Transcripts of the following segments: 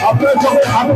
আপনার সবাই হাত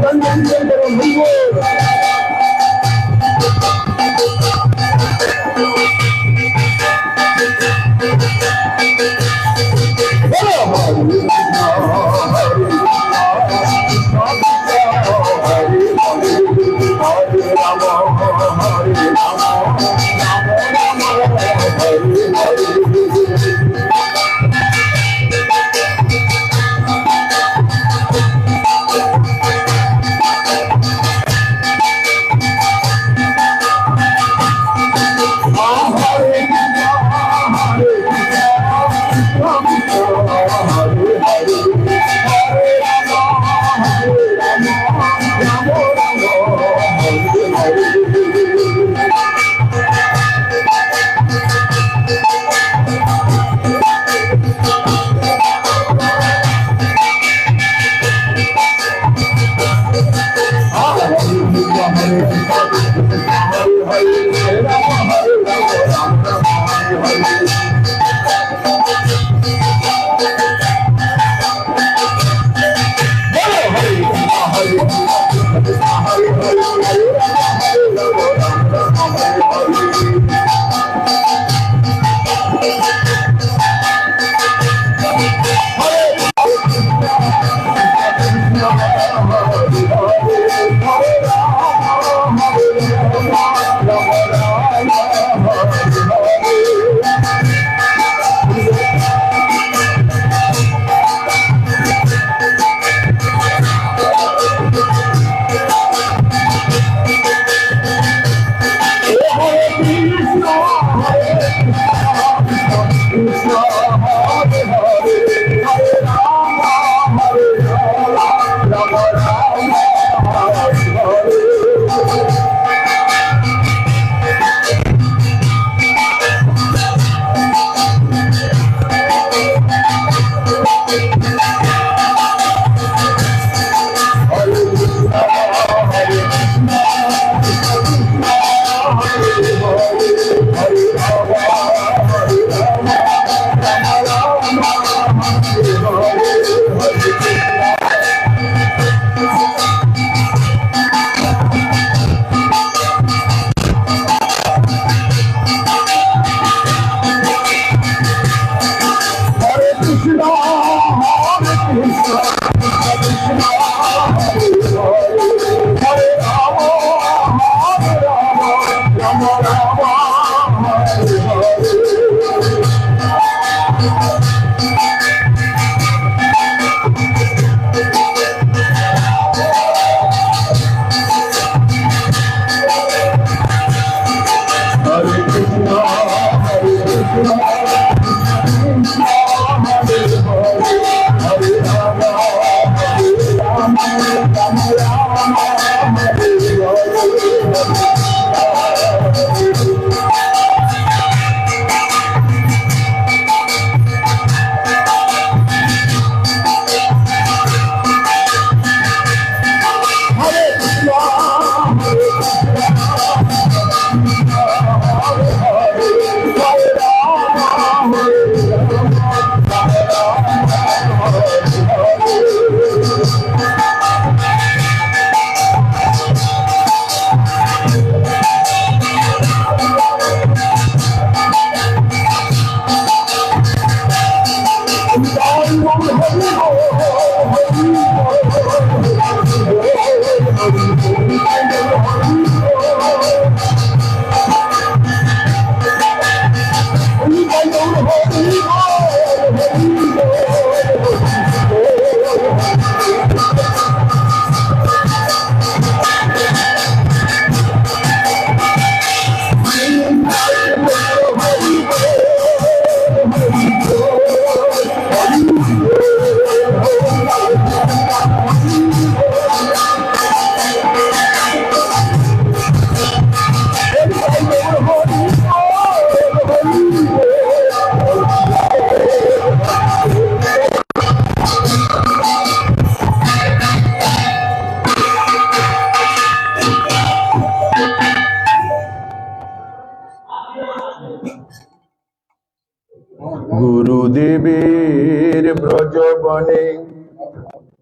গুরুদেবের ব্রজবনে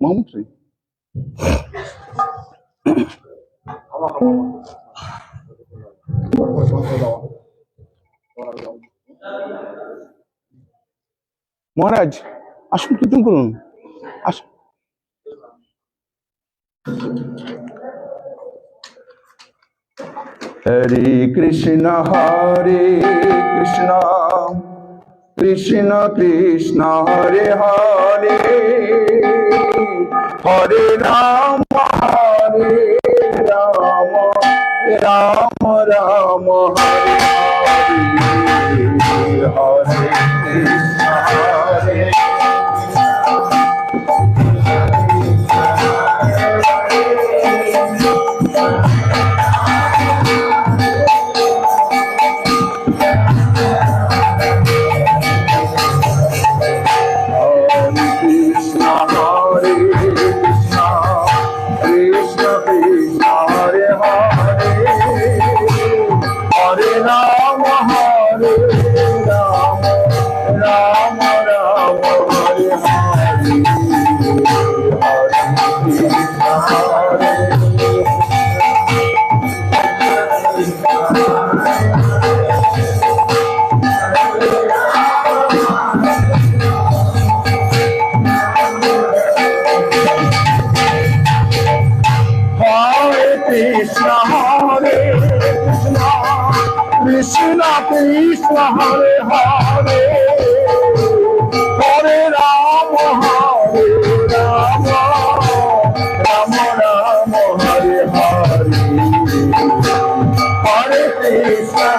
মন্ত্রী মহারাজ আসুন, কীর্তন করুন, আসুন। হরে কৃষ্ণ কৃষ্ণ কৃষ্ণ হরে হরে, হরে রাম রাম রাম হরে হরে, হরে কৃষ্ণ হরে Krishna Krishna Hare Hare, Hare Rama Rama Rama Hare Hare, Hare Krishna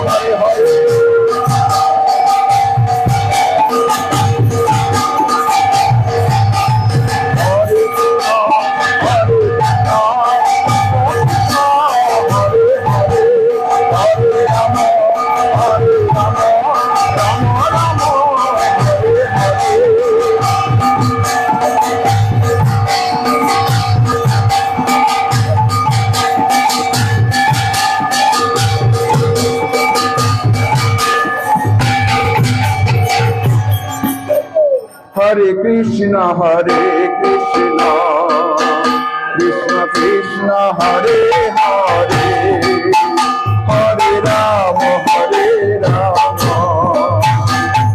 Hare Hare. Hare Krishna, Hare Krishna, Krishna Krishna, Hare Hare, Hare Rama, Hare Rama,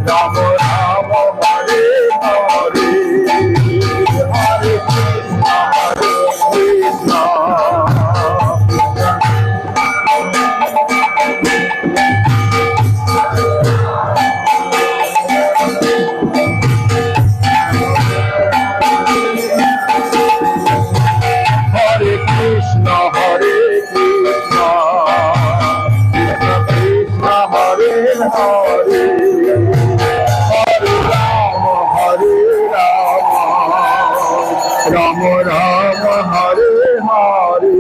Rama Rama, Hare Hare, Hare Krishna, Hare Krishna. Hare Krishna, Hare Krishna, Krishna Krishna, Hare Hare, Hare Rama, Hare Rama, Rama Rama, Hare Hare.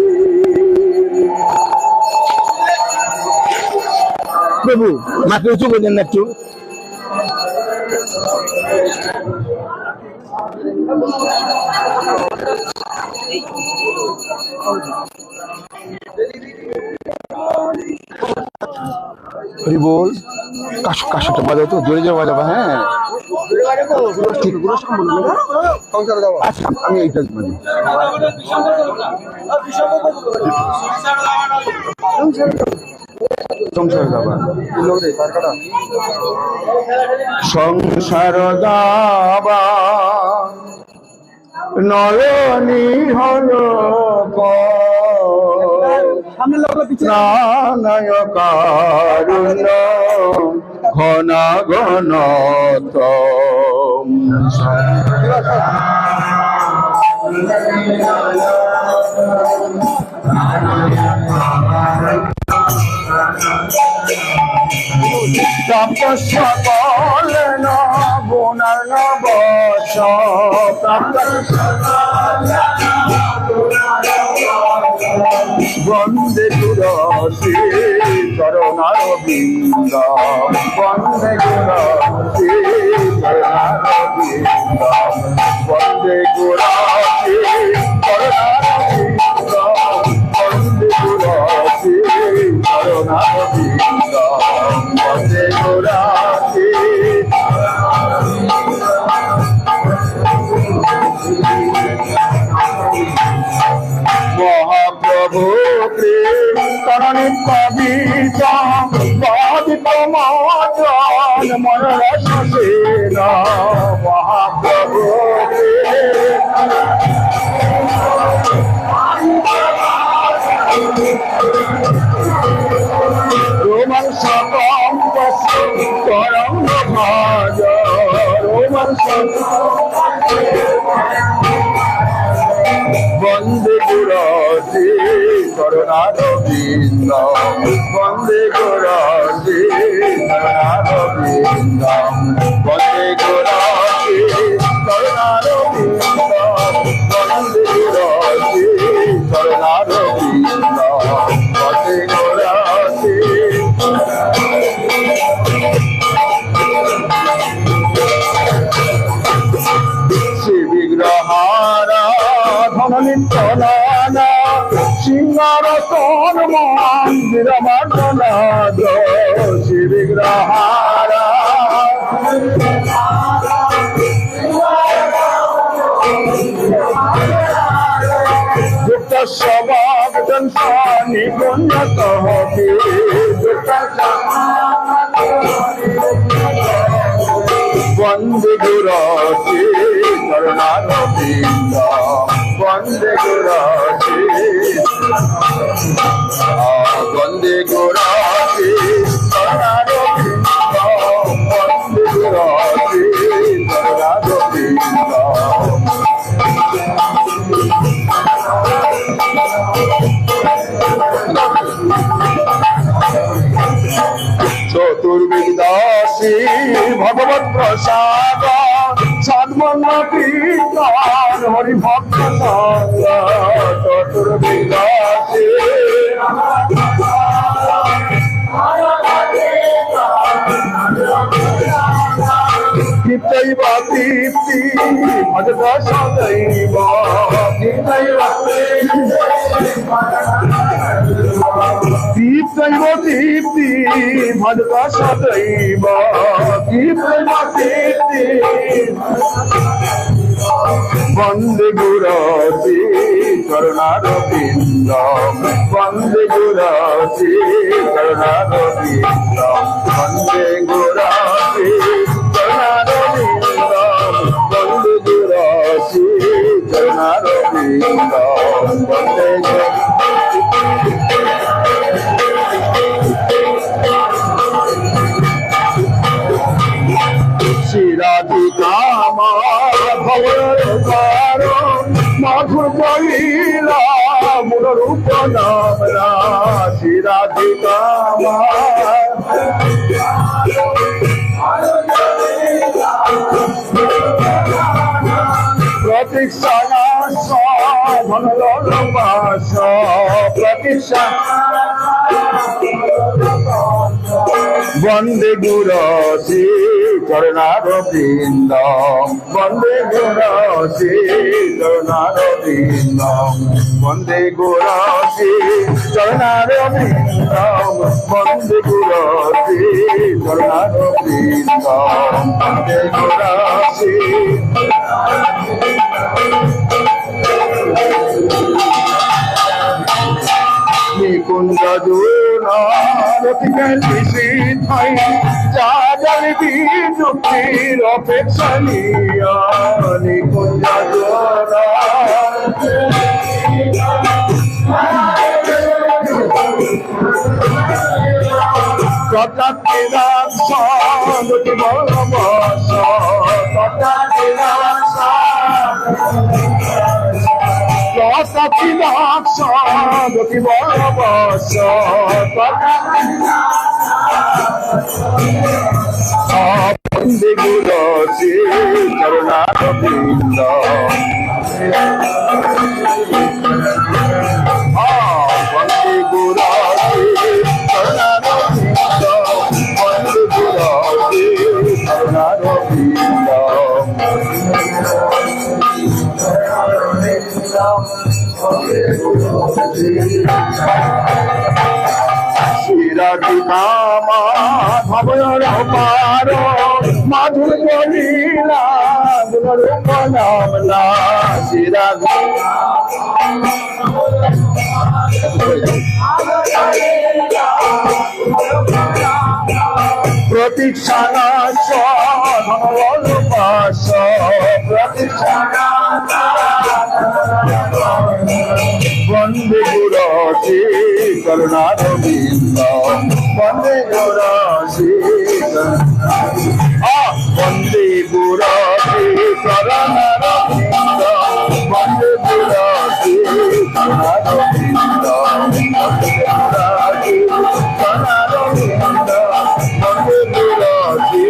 প্রভু মাকে উঁচু করলেন না একটু। হরি বল, কাশটা বাজাও তো, জোরে জোরে বাজাবো। হ্যাঁ ঠিক, আচ্ছা আমি এইটা বাজি। সংসার দাবা নয়নী হল নায়কারুণ্য ঘন ঘন সকল নবনার নবস বন্দে তুলসী চরণার বৃন্দ, বন্দে তুলসী চরণার বৃন্দ, বন্দে তুলসী চরণার বৃন্দ, বন্দে তুলসী চরণার বৃন্দ, বন্দে তুলসী। মহাপ্রভু কৃষ্ণী কবিত বাদিত মজন মনরস সেন, মহাপ্রভু রোমন সকম করম ভাজ, রোমন বন্দে গুরুজি করুণার বৃন্দ, বন্দে গুরুজি করুণার বৃন্দ, বন্দে গুরুজি করুণার বৃন্দ, বন্দে গুরুজি করুণার বৃন্দ, বন্দে গুরুজি। শ্রী বিগ্রহারা ধনলিপ্ত নানা সিংহার তন মন্দির মার্দনাদ, শ্রী বিগ্রহারা যুক্ত স্বভাব জনসানি গণ্যত হবে, বন্দে গুরুজি করুণার বৃন্দ, বন্দে গুরুজি, বন্দে গুরুজি করুণার বৃন্দ, বন্দে গুরুজি করুণার বৃন্দ। চতুর্বেদাসী ভগবত প্রসাদ সদ্মন্ন কীর্তন হরি ভক্ত সঙ্গ চতুর্বেদাসী দীপ্তৈব দীপ্তি ভজত সদৈব দীপ্তৈব দীপ্তি ভজত সদৈব দীপ্তৈব দীপ্তি বন্দে গুরতি করুণারবিন্দ বন্দে গুরতি করুণারবিন্দ বন্দে গুরতি করুণারবিন্দ বন্দে গুরতি করুণারবিন্দ বন্দে শ্রীরাধিকা মাধুর কলিলা মূল রূপ নামরা শ্রীরাধিকা প্রতীক্ষা ধনলবাস প্রতীক্ষা বন্দে গুরসি চরণারবিন্দ বন্দে গুরসি চরণারবিন্দ বন্দে গুরসি চরণারবিন্দ বন্দে গুরসি চরণারবিন্দ বন্দে গুরসি নিকুঞ্জ জোনারতিকালি সিদ্ধাই যা জানবি যুক্তির অপেক্ষণীয় নিকুঞ্জ জোনা তথাপি রাক্ষা গতি বলবস তথাপি রাক্ষা তথাপি রাক্ষা গতি বলবস বন্দে গুরতি চরণারবিন্দ বন্দে গুরতি চরণারবিন্দ বন্দে গুরতি চরণারবিন্দ শ্রীরাধিকা মাধবর পার মাধুর কলিলা গুণরূপ নামলা শ্রীরাধিকা প্রতীক্ষা ধনলবাস প্রতীক্ষা বন্দে গুরতি করুণারবিন্দ বন্দে গুরতি বন্দে গুরতি করুণারবিন্দ বন্দে গুরতি করুণারবিন্দ বন্দে গুরতি করুণারবিন্দ বন্দে গুরতি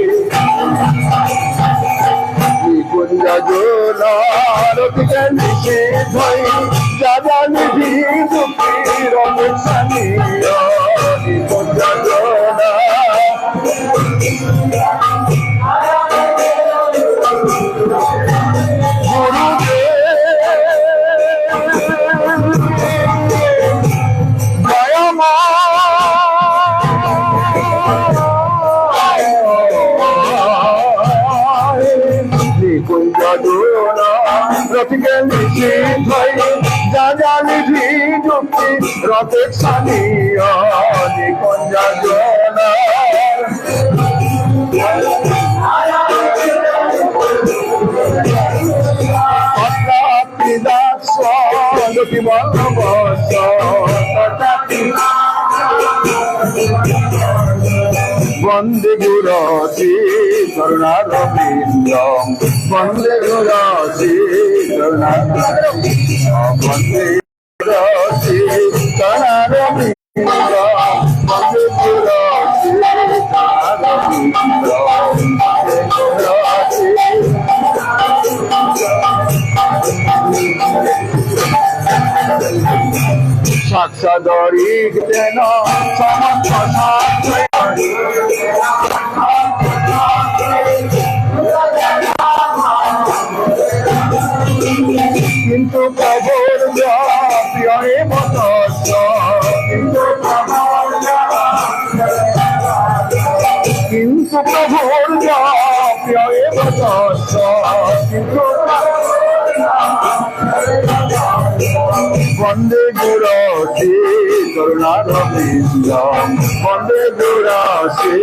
নিকুঞ্জ জোনারতিকালি সিদ্ধাই যা জানবি যুক্তির অপেক্ষণীয় নিকুঞ্জ জোনা রতিকালি সিদ্ধাই যা জানবি যুক্তি রপেক্ষণীয় নিকুঞ্জ জোনা তথাপি দাস গতি বলবস তথাপি বন্দে গুরতি করুণারবিন্দ বন্দে গুরতি করুণারবিন্দ বন্দে গুরতি করুণারবিন্দ বন্দে গুরতি সদরি যেন কিন্তু প্রভুর প্রিয় মত কিন্তু প্রভুর প্রিয় মত কিন্তু বন্দে গুরুশি করুণারবিন্দ বন্দে গুরুশি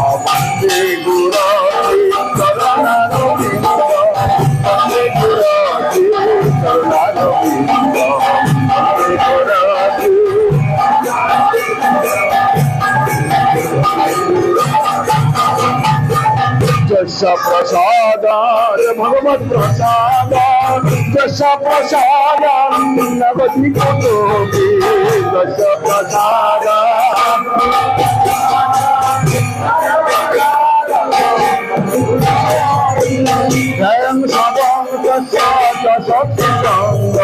বন্দে গুরুশি করুণারবিন্দ বন্দে গুরুশি করুণারবিন্দ বন্দে গুরুশি যশ প্রসাদার ভগবত প্রসাদার যশ প্রসাদার নবধি কোটি যশ প্রসাদার জয়ং সবং যশ যশ সঙ্গ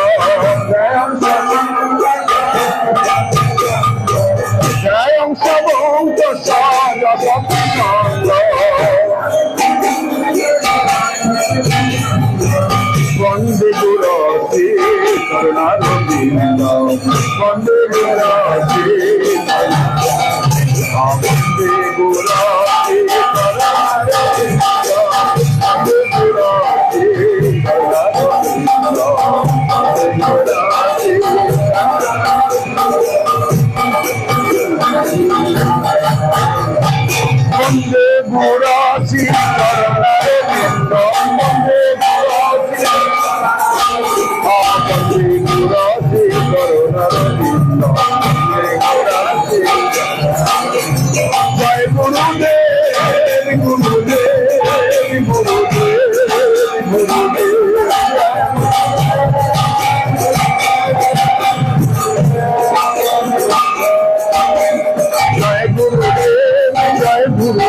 জয়ং সবং যশ যশ সঙ্গ বন্দে গুরুশি করুণারবিন্দ বন্দে গুরুশি বন্দে গুরুশি করুণারবিন্দ বন্দে গুরুশি করুণারবিন্দ বন্দে গুরুশি বন্দে গুরুশি করুণারবিন্দ বন্দে জয় গুরুদেব গুরুদেব গুরুদেব গুরুদেব জয় গুরুদেব জয় গুরুদেব জয়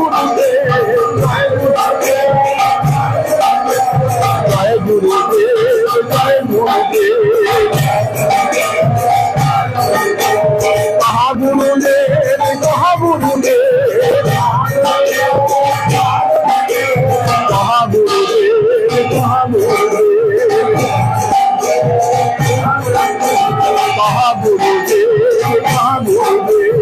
গুরুদেব জয় গুরুদেব জয় গুরুদেব কহা গুরুদেব কহা গুরুদেব কহা গুরুদেব কহা গুরুদেব কহা গুরুদেব কহা গুরুদেব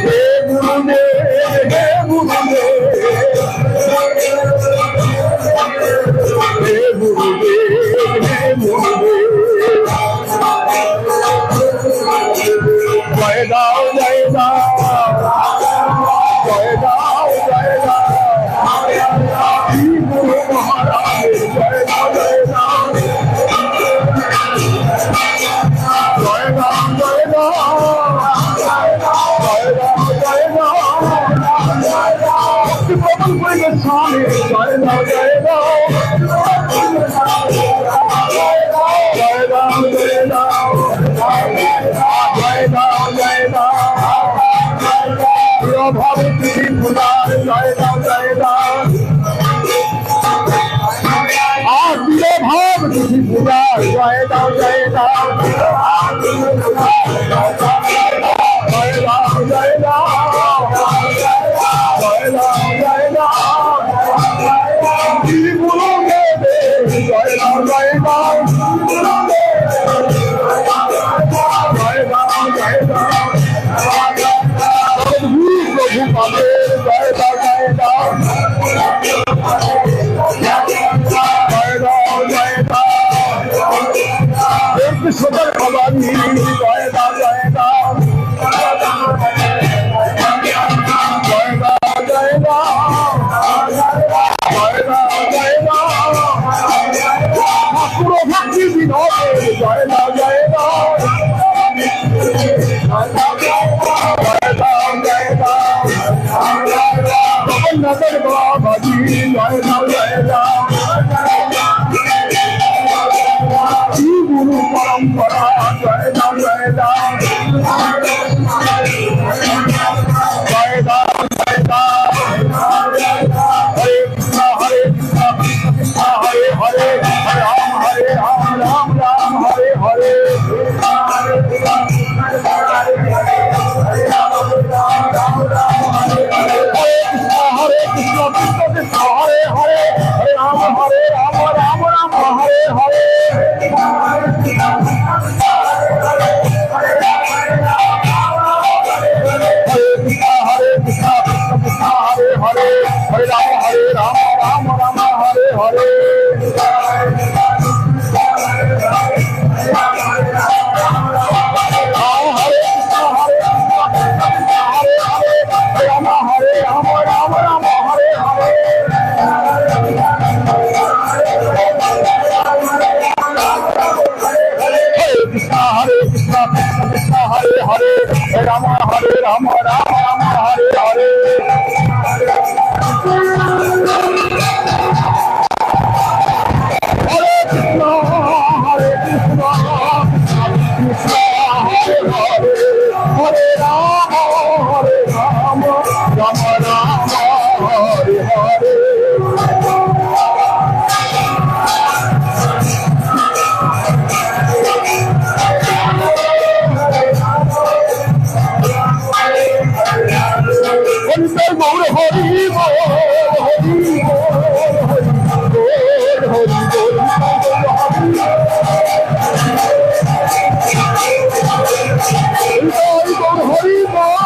হে গুরুদেব হে গুরুদেব হে গুরুদেব হে গুরুদেব জয় দাও জয় দাও জয় দাও জয় দাও গুরু মহারাজ জয় দাও জয় দাও জয় দাও জয় দাও জয় দাও জয় দাও প্রবল করে স্বামী জয় দাও জয় দাও জয় দাও জয় দাও জয় দাও জয় দাও ভাব তুমি ফুলার জয় দাও জয় দাও আর ভাব তুমি ফুলার জয় দাও জয় দাও জয় দাও জয় দাও জয় দাও জয় দাও গুরু দেবে জয় দাও জয় দাও জয় দাও জয় দাও প্রভু পাবে জয় দাও জয় দাও জয় দাও জয় দাও এক সদর ভবানী জয় দাও জয় দাও জয় দাও জয় দাও জয় দাও জয় দাও ঠাকুর ভক্তি বিনোদে জয় দাও জয় দাও জয় দাও জয় দাও জগন্নাথের বাবাজি জয় দাও জয় দাও গুরু পরম্পরা জয় দাও জয় দাও জয় দাও জয় দাও হরে Ram Ram Ram Hare Hare Hare Krishna Krishna Hare Hare Hare Ram Ram Ram Hare Hare Hare Krishna, Krishna Hare Hare, Hare Rama Hare Rama, Rama Rama Hare Hare. Hare Krishna, Hare Krishna, Krishna Hare Hare, Hare Rama, Hare Rama, Rama Rama Hare Hare. Hare